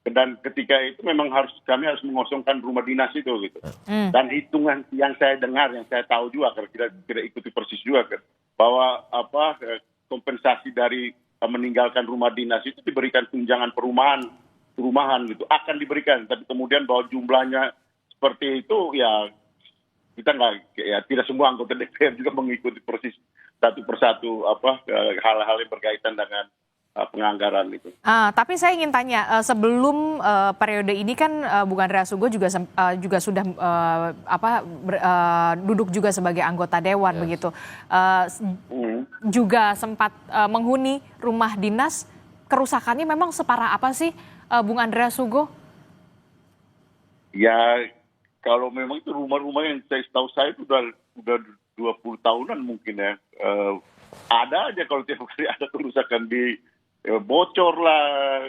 Speaker 4: dan ketika itu memang kami harus mengosongkan rumah dinas itu gitu. Dan hitungan yang saya dengar, yang saya tahu juga karena kita tidak ikuti persis juga kan, bahwa kompensasi dari meninggalkan rumah dinas itu diberikan tunjangan perumahan gitu, akan diberikan, tapi kemudian bahwa jumlahnya seperti itu ya kita tidak semua anggota DPR juga mengikuti persis satu persatu hal-hal yang berkaitan dengan penganggaran itu.
Speaker 1: Tapi saya ingin tanya, sebelum periode ini kan Bung Andreas Sugo juga sudah duduk juga sebagai anggota dewan begitu, juga sempat menghuni rumah dinas. Kerusakannya memang separah apa sih, Bung Andreas Sugo?
Speaker 4: Ya kalau memang itu rumah-rumah yang setahu saya itu udah 20 tahunan mungkin ya. Ada aja kalau tiap kali ada kerusakan di bocor lah,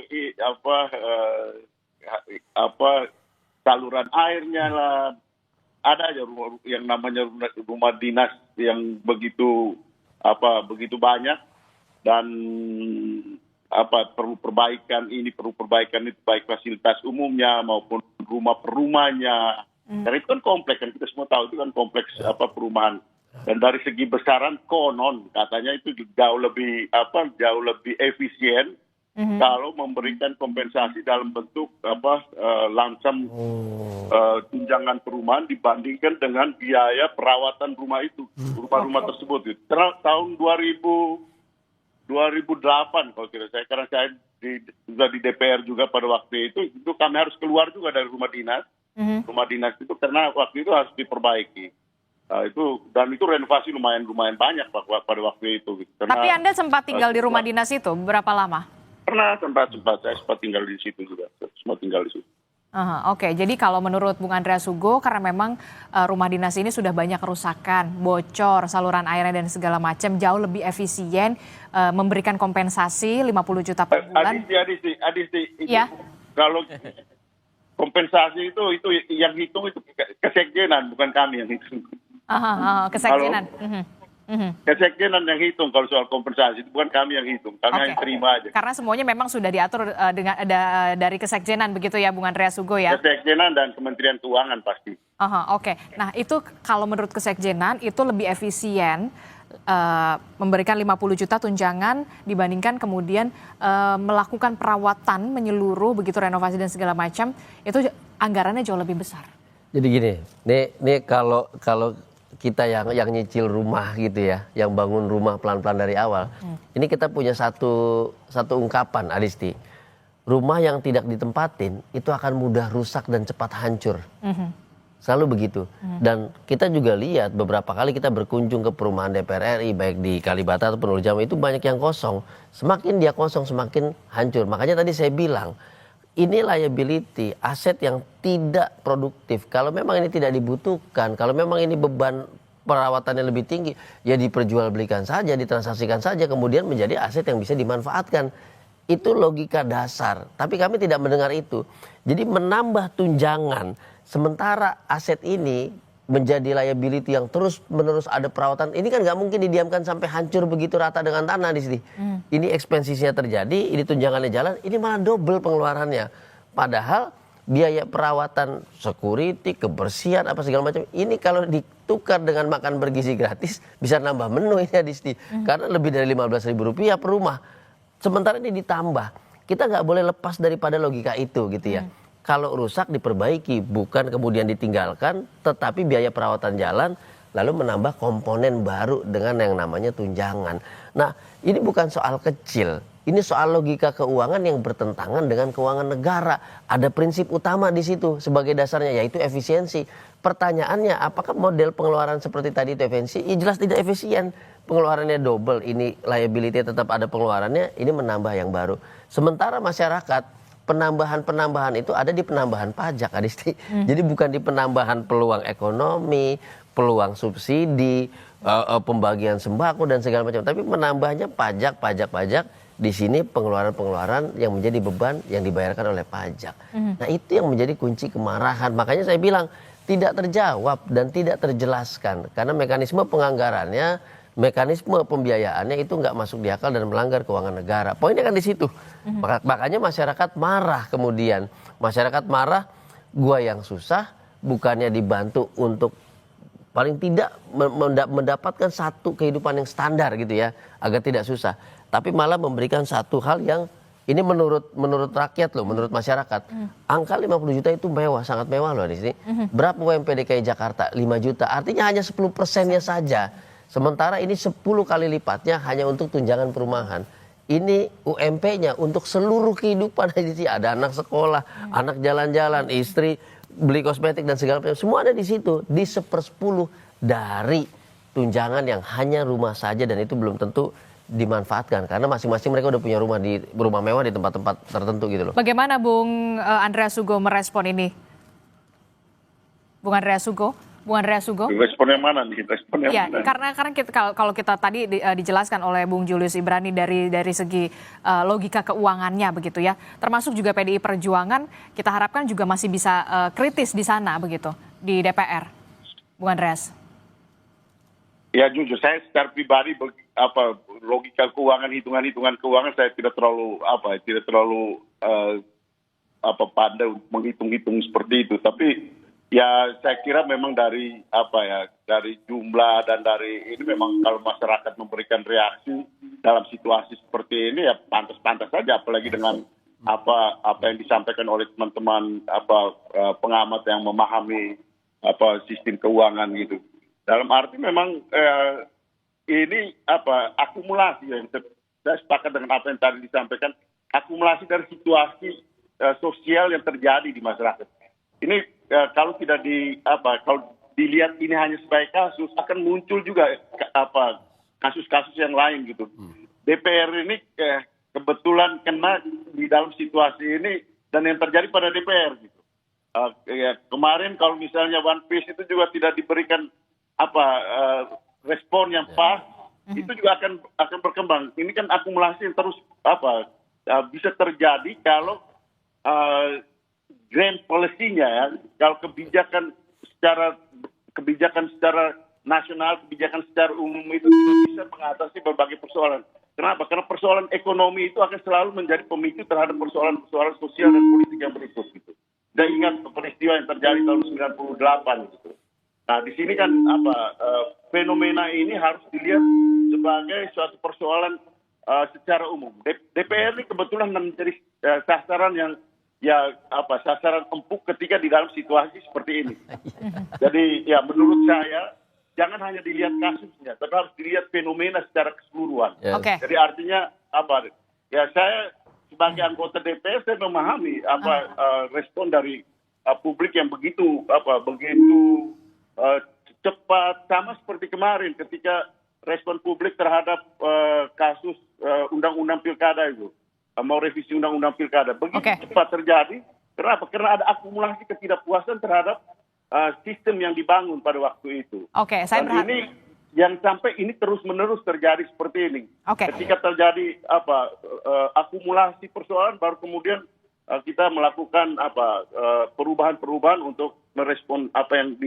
Speaker 4: saluran airnya lah, ada aja rumah yang namanya rumah dinas yang begitu banyak, dan perlu perbaikan itu, baik fasilitas umumnya maupun rumah per rumahnya. Karena itu kan kompleks, kan kita semua tahu itu kan kompleks perumahan. Dan dari segi besaran konon katanya itu jauh lebih efisien kalau memberikan kompensasi dalam bentuk langsam tunjangan perumahan dibandingkan dengan biaya perawatan rumah rumah tersebut. Tahun 2008 kalau tidak saya, karena saya juga di DPR juga pada waktu itu kami harus keluar juga dari rumah dinas. Rumah dinas itu karena waktu itu harus diperbaiki. Itu renovasi lumayan banyak pada waktu itu.
Speaker 1: Tapi Anda sempat tinggal di rumah dinas itu berapa lama?
Speaker 4: Pernah, saya sempat tinggal di situ juga. Sempat tinggal di situ.
Speaker 1: Oke, jadi kalau menurut Bung Andreas Sugo, karena memang rumah dinas ini sudah banyak kerusakan, bocor, saluran airnya dan segala macam, jauh lebih efisien memberikan kompensasi 50 juta per bulan.
Speaker 4: Adisti, ya? Kalau kompensasi itu yang hitung itu kesekjenan, bukan kami yang hitung.
Speaker 1: Kesekjenan.
Speaker 4: Kesekjenan yang hitung kalau soal kompensasi, itu bukan kami yang hitung, kami hanya terima aja.
Speaker 1: Karena semuanya memang sudah diatur dari kesekjenan begitu ya, Bung Andreas Sugo ya?
Speaker 4: Kesekjenan dan Kementerian Keuangan pasti.
Speaker 1: Oke. Nah itu kalau menurut kesekjenan itu lebih efisien memberikan 50 juta tunjangan dibandingkan kemudian melakukan perawatan menyeluruh begitu, renovasi dan segala macam, itu anggarannya jauh lebih besar. Jadi
Speaker 3: gini, nih kalau kita yang nyicil rumah gitu ya, yang bangun rumah pelan-pelan dari awal, ini kita punya satu ungkapan, Adisti. Rumah yang tidak ditempatin itu akan mudah rusak dan cepat hancur. Selalu begitu. Dan kita juga lihat beberapa kali kita berkunjung ke perumahan DPR RI, baik di Kalibata ataupun Nur Jamil, itu banyak yang kosong. Semakin dia kosong, semakin hancur. Makanya tadi saya bilang, ini liability, aset yang tidak produktif. Kalau memang ini tidak dibutuhkan, kalau memang ini beban perawatannya lebih tinggi, ya diperjualbelikan saja, ditransaksikan saja, kemudian menjadi aset yang bisa dimanfaatkan. Itu logika dasar. Tapi kami tidak mendengar itu. Jadi menambah tunjangan, sementara aset ini menjadi liability yang terus-menerus ada perawatan. Ini kan nggak mungkin didiamkan sampai hancur begitu rata dengan tanah di sini. Ini ekspensisinya terjadi, ini tunjangannya jalan, ini malah double pengeluarannya. Padahal biaya perawatan, security, kebersihan, apa segala macam, ini kalau ditukar dengan makan bergizi gratis, bisa nambah menu ini di sini. Karena lebih dari Rp15.000 per rumah. Sementara ini ditambah. Kita nggak boleh lepas daripada logika itu gitu ya. Kalau rusak diperbaiki, bukan kemudian ditinggalkan, tetapi biaya perawatan jalan, lalu menambah komponen baru dengan yang namanya tunjangan. Nah, ini bukan soal kecil. Ini soal logika keuangan yang bertentangan dengan keuangan negara. Ada prinsip utama di situ sebagai dasarnya, yaitu efisiensi. Pertanyaannya, apakah model pengeluaran seperti tadi itu efisiensi? Ya jelas tidak efisien. Pengeluarannya double, ini liability tetap ada pengeluarannya, ini menambah yang baru. Sementara masyarakat, penambahan itu ada di penambahan pajak, Adisti. Jadi bukan di penambahan peluang ekonomi, peluang subsidi, pembagian sembako dan segala macam. Tapi menambahnya pajak. Di sini pengeluaran-pengeluaran yang menjadi beban yang dibayarkan oleh pajak. Nah itu yang menjadi kunci kemarahan. Makanya saya bilang tidak terjawab dan tidak terjelaskan. Karena mekanisme penganggarannya, mekanisme pembiayaannya itu nggak masuk di akal dan melanggar keuangan negara. Poinnya kan di situ. Makanya masyarakat marah kemudian. Masyarakat marah, gua yang susah, bukannya dibantu untuk paling tidak mendapatkan satu kehidupan yang standar gitu ya, agar tidak susah. Tapi malah memberikan satu hal yang ini menurut rakyat loh, menurut masyarakat. Angka 50 juta itu mewah, sangat mewah loh di sini. Berapa UMP DKI Jakarta? 5 juta. Artinya hanya 10%-nya saja. Sementara ini 10 kali lipatnya hanya untuk tunjangan perumahan. Ini UMP-nya untuk seluruh kehidupan. Ada anak sekolah, anak jalan-jalan, istri beli kosmetik dan segala macam. Semua ada di situ. Di 1/10 dari tunjangan yang hanya rumah saja, dan itu belum tentu dimanfaatkan. Karena masing-masing mereka udah punya rumah mewah di tempat-tempat tertentu gitu loh.
Speaker 1: Bagaimana Bung Andreas Sugo merespon ini? Bung Andreas Sugo?
Speaker 4: Respon yang mana nih?
Speaker 1: Ya, karena kalau kita tadi dijelaskan oleh Bung Julius Ibrani dari segi logika keuangannya begitu ya, termasuk juga PDI Perjuangan, kita harapkan juga masih bisa kritis di sana begitu di DPR, Bung Andreas.
Speaker 4: Ya jujur saya secara pribadi logika keuangan, hitungan keuangan saya tidak terlalu pandai untuk menghitung seperti itu. Tapi ya saya kira memang dari jumlah dan dari ini memang kalau masyarakat memberikan reaksi dalam situasi seperti ini ya pantas-pantas saja, apalagi dengan apa yang disampaikan oleh teman-teman pengamat yang memahami sistem keuangan gitu. Dalam arti memang ini akumulasi yang saya sepakat dengan apa yang tadi disampaikan, akumulasi dari situasi sosial yang terjadi di masyarakat. Ini kalau tidak kalau dilihat ini hanya sebagai kasus, akan muncul juga kasus-kasus yang lain gitu. DPR ini kebetulan kena di dalam situasi ini dan yang terjadi pada DPR gitu. Kemarin kalau misalnya One Piece itu juga tidak diberikan respon yang pas, itu juga akan berkembang. Ini kan akumulasi yang terus bisa terjadi kalau grand policy-nya ya, kalau kebijakan secara nasional, kebijakan secara umum itu bisa mengatasi berbagai persoalan. Kenapa? Karena persoalan ekonomi itu akan selalu menjadi pemicu terhadap persoalan-persoalan sosial dan politik yang berikut gitu. Dan ingat peristiwa yang terjadi tahun 98 gitu. Nah, di sini kan fenomena ini harus dilihat sebagai suatu persoalan secara umum. DPR ini kebetulan menjadi sasaran yang sasaran empuk ketika di dalam situasi seperti ini. Jadi ya menurut saya jangan hanya dilihat kasusnya, tapi harus dilihat fenomena secara keseluruhan.
Speaker 1: Okay.
Speaker 4: Jadi artinya saya sebagai anggota DPR saya memahami respon dari publik yang begitu cepat, sama seperti kemarin ketika respon publik terhadap kasus undang-undang pilkada itu, mau revisi undang-undang pilkada, begitu cepat terjadi. Kenapa? Karena ada akumulasi ketidakpuasan terhadap sistem yang dibangun pada waktu itu. Dan ini yang sampai ini terus-menerus terjadi seperti ini. Ketika terjadi akumulasi persoalan, baru kemudian kita melakukan perubahan-perubahan untuk merespon apa yang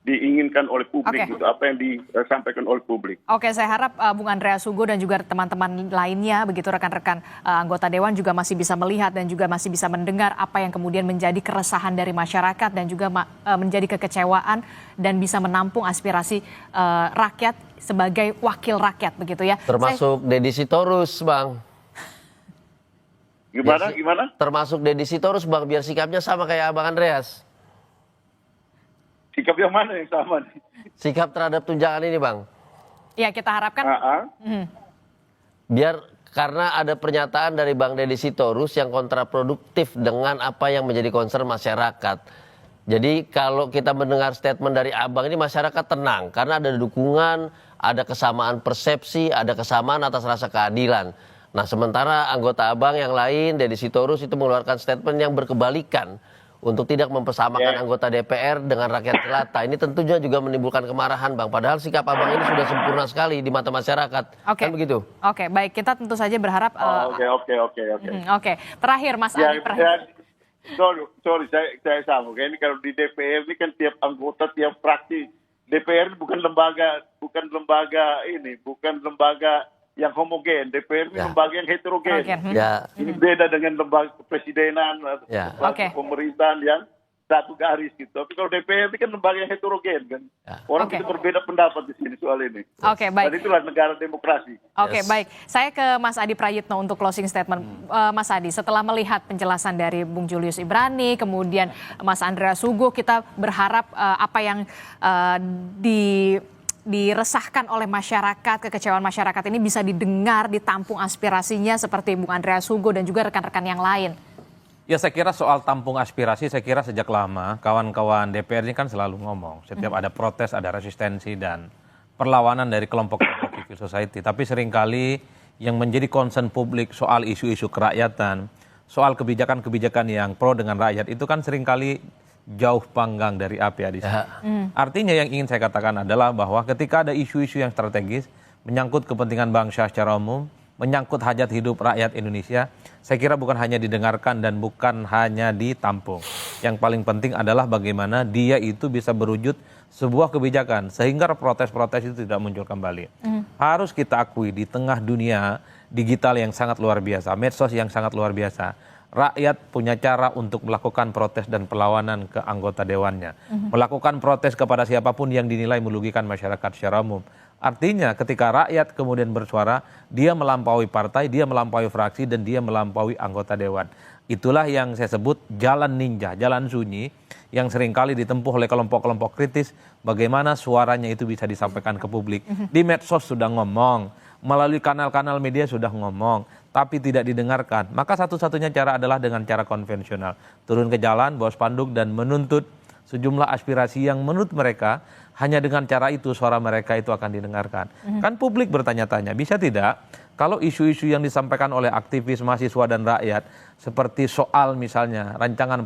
Speaker 4: diinginkan oleh publik, gitu, apa yang disampaikan oleh publik.
Speaker 1: Saya harap Bung Andreas Hugo dan juga teman-teman lainnya, begitu rekan-rekan anggota Dewan juga masih bisa melihat dan juga masih bisa mendengar apa yang kemudian menjadi keresahan dari masyarakat dan juga menjadi kekecewaan dan bisa menampung aspirasi rakyat sebagai wakil rakyat, begitu ya.
Speaker 3: Termasuk Deddy Sitorus, Bang.
Speaker 4: Gimana?
Speaker 3: Termasuk Deddy Sitorus, Bang, biar sikapnya sama kayak Abang Andreas.
Speaker 4: Sikap yang mana yang sama nih?
Speaker 3: Sikap terhadap tunjangan ini, Bang.
Speaker 1: Ya, kita harapkan.
Speaker 3: Biar karena ada pernyataan dari Bang Deddy Sitorus yang kontraproduktif dengan apa yang menjadi concern masyarakat. Jadi kalau kita mendengar statement dari Abang ini, masyarakat tenang karena ada dukungan, ada kesamaan persepsi, ada kesamaan atas rasa keadilan. Nah, sementara anggota Abang yang lain, Deddy Sitorus, itu mengeluarkan statement yang berkebalikan untuk tidak mempersamakan anggota DPR dengan rakyat jelata. Ini tentunya juga menimbulkan kemarahan, Bang. Padahal sikap Abang ini sudah sempurna sekali di mata masyarakat. Kan begitu?
Speaker 1: Baik. Kita tentu saja berharap...
Speaker 4: Oke.
Speaker 1: Terakhir, Mas Adi.
Speaker 4: Sorry, saya sambung. Ini kalau di DPR ini kan tiap anggota, tiap fraksi. DPR bukan lembaga yang homogen. DPR ini lembaga yang heterogen. Ini beda dengan lembaga kepresidenan, pemerintahan yang satu garis gitu. Tapi kalau DPR ini kan lembaga yang heterogen kan. Orang itu berbeda pendapat di sini soal ini.
Speaker 1: Baik.
Speaker 4: Dan itulah negara demokrasi.
Speaker 1: Baik. Saya ke Mas Adi Prayitno untuk closing statement. Mas Adi, setelah melihat penjelasan dari Bung Julius Ibrani, kemudian Mas Andreas Hugo, kita berharap apa yang diresahkan oleh masyarakat, kekecewaan masyarakat ini bisa didengar, ditampung aspirasinya seperti Bung Andreas Hugo dan juga rekan-rekan yang lain.
Speaker 2: Ya, saya kira soal tampung aspirasi, saya kira sejak lama kawan-kawan DPR ini kan selalu ngomong. Setiap ada protes, ada resistensi dan perlawanan dari kelompok-kelompok civil society. Tapi seringkali yang menjadi concern publik soal isu-isu kerakyatan, soal kebijakan-kebijakan yang pro dengan rakyat, itu kan seringkali jauh panggang dari api ya di sini. Artinya yang ingin saya katakan adalah bahwa ketika ada isu-isu yang strategis, menyangkut kepentingan bangsa secara umum, menyangkut hajat hidup rakyat Indonesia, saya kira bukan hanya didengarkan dan bukan hanya ditampung. Yang paling penting adalah bagaimana dia itu bisa berwujud sebuah kebijakan sehingga protes-protes itu tidak muncul kembali. Harus kita akui di tengah dunia digital yang sangat luar biasa, medsos yang sangat luar biasa, rakyat punya cara untuk melakukan protes dan perlawanan ke anggota dewannya. Melakukan protes kepada siapapun yang dinilai merugikan masyarakat secara umum. Artinya ketika rakyat kemudian bersuara, dia melampaui partai, dia melampaui fraksi, dan dia melampaui anggota dewan. Itulah yang saya sebut jalan ninja, jalan sunyi, yang seringkali ditempuh oleh kelompok-kelompok kritis, bagaimana suaranya itu bisa disampaikan ke publik. Di medsos sudah ngomong, melalui kanal-kanal media sudah ngomong, tapi tidak didengarkan. Maka satu-satunya cara adalah dengan cara konvensional. Turun ke jalan, bawa spanduk, dan menuntut sejumlah aspirasi yang menurut mereka hanya dengan cara itu suara mereka itu akan didengarkan. Kan publik bertanya-tanya, bisa tidak kalau isu-isu yang disampaikan oleh aktivis, mahasiswa, dan rakyat seperti soal misalnya rancangan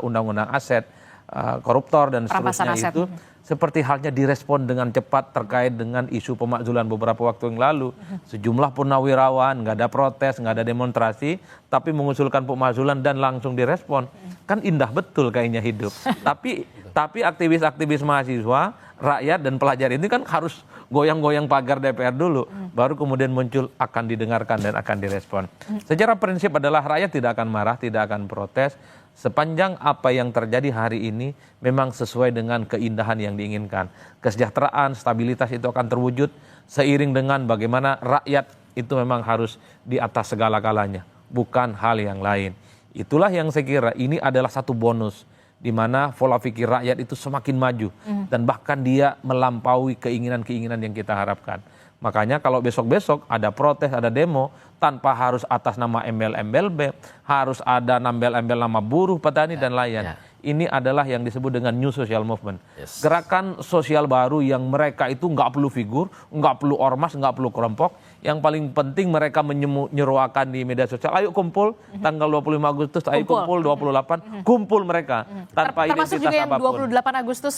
Speaker 2: undang-undang aset, koruptor, dan seterusnya itu seperti halnya direspon dengan cepat terkait dengan isu pemakzulan beberapa waktu yang lalu. Sejumlah purnawirawan, nggak ada protes, nggak ada demonstrasi, tapi mengusulkan pemakzulan dan langsung direspon. Kan indah betul kayaknya hidup. Tapi aktivis-aktivis mahasiswa, rakyat, dan pelajar ini kan harus goyang-goyang pagar DPR dulu, baru kemudian muncul akan didengarkan dan akan direspon. Secara prinsip adalah rakyat tidak akan marah, tidak akan protes, sepanjang apa yang terjadi hari ini memang sesuai dengan keindahan yang diinginkan. Kesejahteraan, stabilitas itu akan terwujud seiring dengan bagaimana rakyat itu memang harus di atas segala-galanya, bukan hal yang lain. Itulah yang saya kira ini adalah satu bonus di mana pola pikir rakyat itu semakin maju dan bahkan dia melampaui keinginan-keinginan yang kita harapkan. Makanya kalau besok-besok ada protes, ada demo, tanpa harus atas nama embel-embel, harus ada embel-embel nama buruh, petani, dan nelayan. ini adalah yang disebut dengan new social movement.
Speaker 3: Yes.
Speaker 2: Gerakan sosial baru yang mereka itu nggak perlu figur, nggak perlu ormas, nggak perlu kelompok. Yang paling penting mereka menyeruakan di media sosial, ayo kumpul tanggal 25 Agustus, ayo kumpul 28, kumpul mereka tanpa
Speaker 1: termasuk
Speaker 2: identitas
Speaker 1: juga yang
Speaker 2: apapun.
Speaker 1: 28 Agustus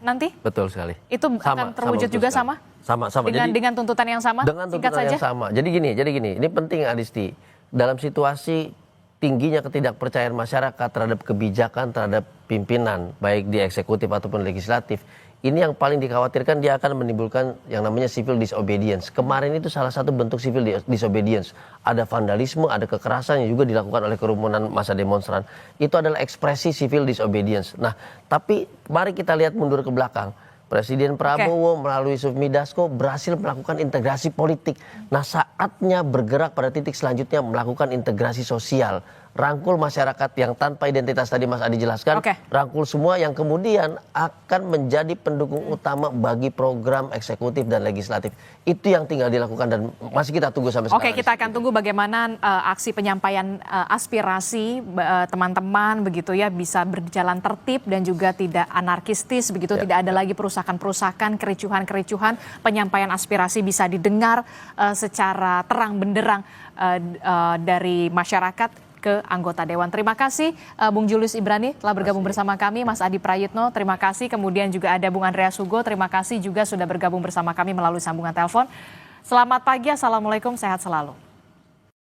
Speaker 1: nanti?
Speaker 3: Betul sekali.
Speaker 1: Itu akan terwujud juga sama?
Speaker 3: Sama.
Speaker 1: Dengan tuntutan yang sama?
Speaker 3: Dengan
Speaker 1: Singkat
Speaker 3: tuntutan
Speaker 1: saja.
Speaker 3: yang sama. Jadi gini, ini penting Adisti. Dalam situasi tingginya ketidakpercayaan masyarakat terhadap kebijakan, terhadap pimpinan, baik di eksekutif ataupun legislatif, ini yang paling dikhawatirkan dia akan menimbulkan yang namanya civil disobedience. Kemarin itu salah satu bentuk civil disobedience. Ada vandalisme, ada kekerasan yang juga dilakukan oleh kerumunan massa demonstran. Itu adalah ekspresi civil disobedience. Nah, tapi mari kita lihat mundur ke belakang. Presiden Prabowo melalui Sufmi Dasko berhasil melakukan integrasi politik. Nah, saatnya bergerak pada titik selanjutnya melakukan integrasi sosial. Rangkul masyarakat yang tanpa identitas tadi Mas Adi jelaskan. Rangkul semua yang kemudian akan menjadi pendukung utama bagi program eksekutif dan legislatif. Itu yang tinggal dilakukan dan masih kita tunggu sampai sekarang.
Speaker 1: Oke, kita akan tunggu bagaimana aksi penyampaian aspirasi teman-teman begitu ya bisa berjalan tertib dan juga tidak anarkistis begitu, tidak ada lagi perusakan-perusakan, kericuhan-kericuhan, penyampaian aspirasi bisa didengar secara terang benderang dari masyarakat ke anggota Dewan. Terima kasih Bung Julius Ibrani telah bergabung bersama kami, Mas Adi Prayitno, terima kasih. Kemudian juga ada Bung Andreas Hugo, terima kasih juga sudah bergabung bersama kami melalui sambungan telepon. Selamat pagi, Assalamualaikum, sehat selalu.